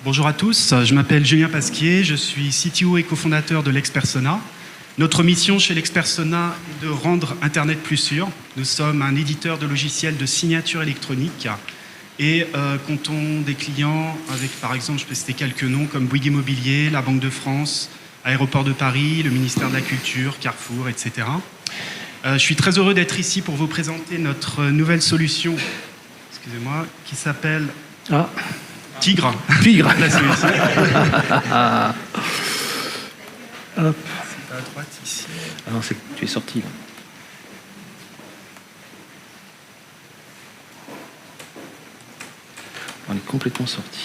Bonjour à tous, je m'appelle Julien Pasquier, je suis CTO et cofondateur de LexPersona. Notre mission chez LexPersona est de rendre Internet plus sûr. Nous sommes un éditeur de logiciels de signature électronique et comptons des clients avec, par exemple, je peux citer quelques noms comme Bouygues Immobilier, la Banque de France, Aéroport de Paris, le ministère de la Culture, Carrefour, etc. Je suis très heureux d'être ici pour vous présenter notre nouvelle solution, excusez-moi, qui s'appelle Tigre. Tigre. La solution. Hop. C'est à droite ici. Ah non, tu es sorti là. On est complètement sorti.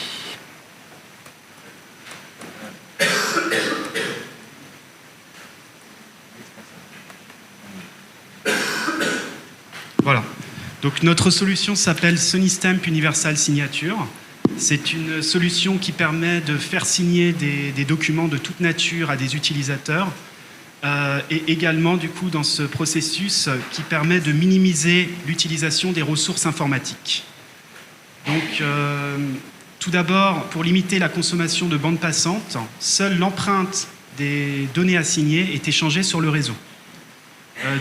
Voilà. Donc notre solution s'appelle Sonystamp Universal Signature. C'est une solution qui permet de faire signer des documents de toute nature à des utilisateurs et également, du coup, dans ce processus qui permet de minimiser l'utilisation des ressources informatiques. Donc, tout d'abord, pour limiter la consommation de bandes passantes, seule l'empreinte des données à signer est échangée sur le réseau.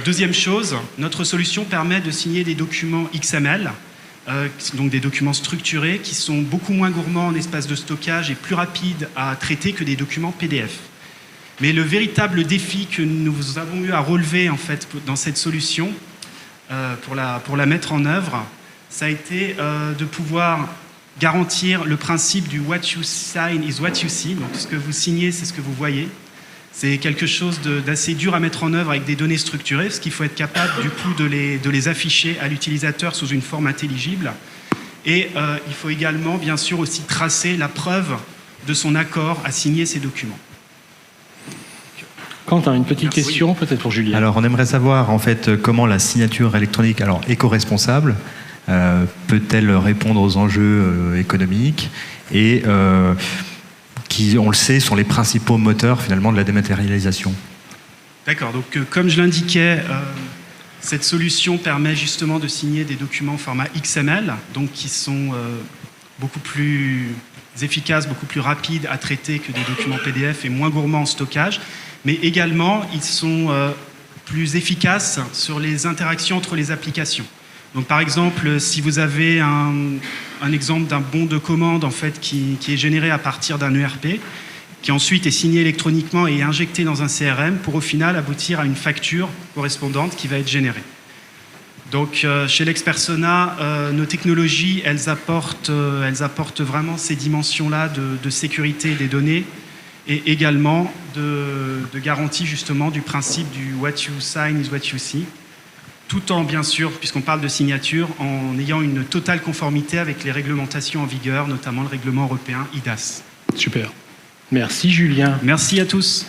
Deuxième chose, notre solution permet de signer des documents XML, donc des documents structurés qui sont beaucoup moins gourmands en espace de stockage et plus rapides à traiter que des documents PDF. Mais le véritable défi que nous avons eu à relever en fait, dans cette solution, pour la mettre en œuvre, ça a été de pouvoir garantir le principe du « what you sign is what you see ». Donc ce que vous signez, c'est ce que vous voyez. C'est quelque chose d'assez dur à mettre en œuvre avec des données structurées, parce qu'il faut être capable du coup de les afficher à l'utilisateur sous une forme intelligible. Et il faut également, bien sûr, aussi tracer la preuve de son accord à signer ces documents. Quentin, une petite question, peut-être pour Julien. Alors, on aimerait savoir en fait comment la signature électronique, alors éco-responsable, peut-elle répondre aux enjeux économiques et qui, on le sait, sont les principaux moteurs finalement de la dématérialisation. D'accord, donc comme je l'indiquais, cette solution permet justement de signer des documents au format XML, donc qui sont beaucoup plus efficaces, beaucoup plus rapides à traiter que des documents PDF et moins gourmands en stockage, mais également ils sont plus efficaces sur les interactions entre les applications. Donc par exemple, si vous avez un exemple d'un bon de commande en fait, qui est généré à partir d'un ERP, qui ensuite est signé électroniquement et injecté dans un CRM pour au final aboutir à une facture correspondante qui va être générée. Donc chez LexPersona, nos technologies, elles apportent vraiment ces dimensions-là de sécurité des données et également de garantie justement du principe du « what you sign is what you see », tout en, bien sûr, puisqu'on parle de signature, en ayant une totale conformité avec les réglementations en vigueur, notamment le règlement européen IDAS. Super. Merci Julien. Merci à tous.